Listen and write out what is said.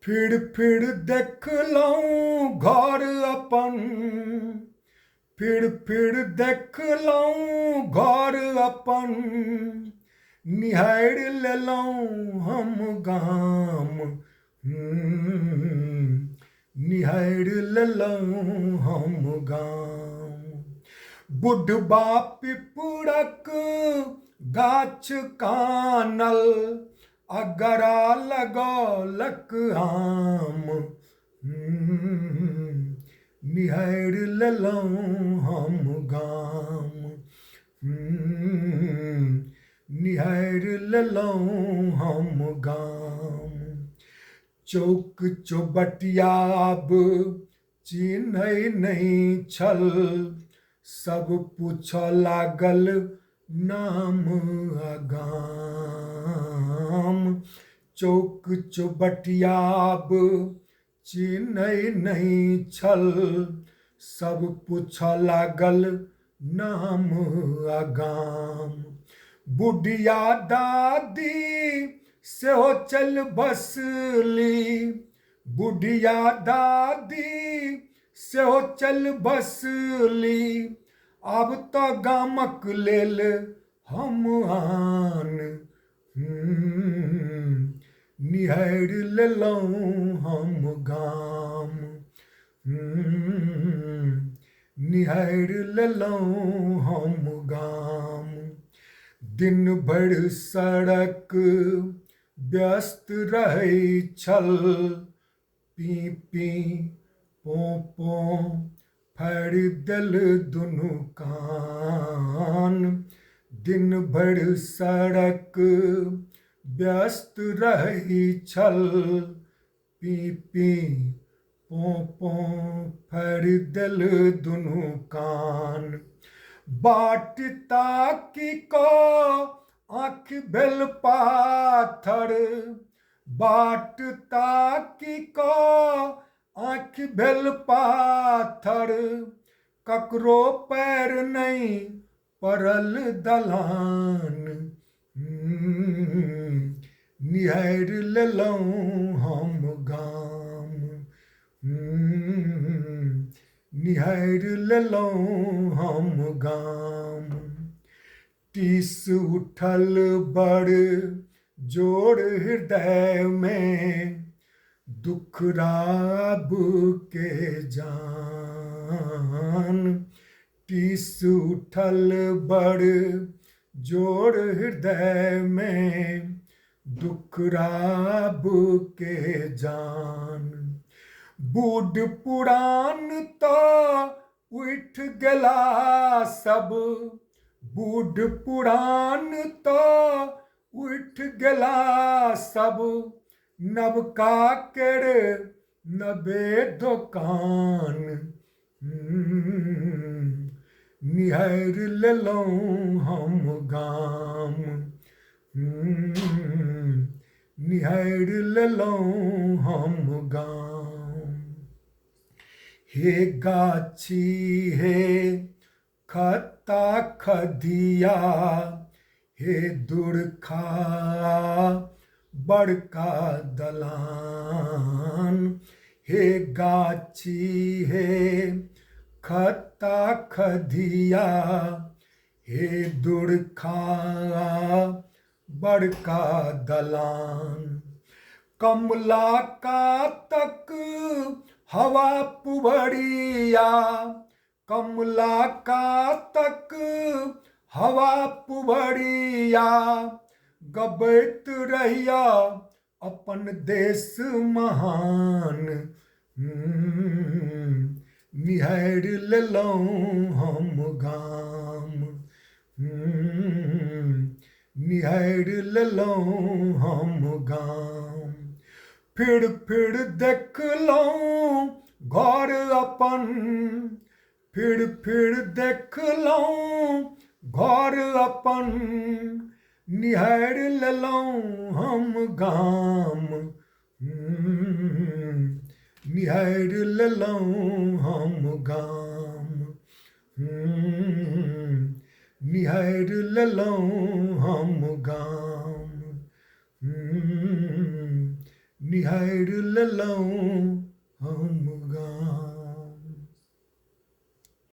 फिर देख लऊं घर अपन, फिर देख लऊं घर अपन, निहार लेलऊं हम गाम। निहार लेलऊं हम गाम। बुढ़बा पिपरक गाछ कानल, अगरा लगौलक आम। निहार लेलऊं हम गाम। निहार लेलऊं हम गाम। चौक चौबटिया अब चिन्है नहीं छल, सब पूछऽ लागल नाम आ गाम। चौक चौबटिया अब चिन्है नहीं छल, सब पूछऽ लागल नाम आ गाम। बुढ़िया दादी सेहो चल बसली, बुढ़िया दादी सेहो चल बसली, आब तऽ गामक लेल हम आन। निहार लेलऊं हम गाम। निहार लेलऊं हम गाम। दिन भरि सड़क व्यस्त रहै छल, पी पी पों पों फाड़ि देल दुनू कान। दिन भरि सड़क व्यस्त रहै छल, पी पी पों पों फाड़ि देल दुनू कान। बाट ताकि कऽ आँखि भेल पाथर, बाट ताकि कऽ आँखि भेल पाथर, ककरो पैर नहि पड़ल दलान। निहार लेलऊं हम गाम। निहार लेलऊं हम गाम। टीस उठल बड़ जोर हृदय में, दुखराब के जान। टीस उठल बड़ जोर हृदय में, दुखराब के जान। बूढ़ पुरान तऽ उठ गेला सब, बूढ़ पुरान तऽ उठ गेला सब, नवका केर नबे दोकान। निहार लेलऊं हम गाम। निहार लेलऊं हम गाम। हे गाछी हे खत्ता खदिया, हे दुर्खा बड़का दलान। हे गाछी हे खत्ता खदिया, हे दुर्खा बड़का दलान। कमला कातक हवा पुबरिया, कमला कातक हवा पुबरिया, गबैत रहिया अपन देश महान। निहार लेलऊं हम गाम। निहार लेलऊं हम गाम। फिर देख लऊं घर अपन, फिर देख लऊं घर अपन, निहार लेलऊं हम गाम। निहार लेलऊं हम गाम। निहार लेलऊं हम गाम। निहार लेलहुँ हम गाम।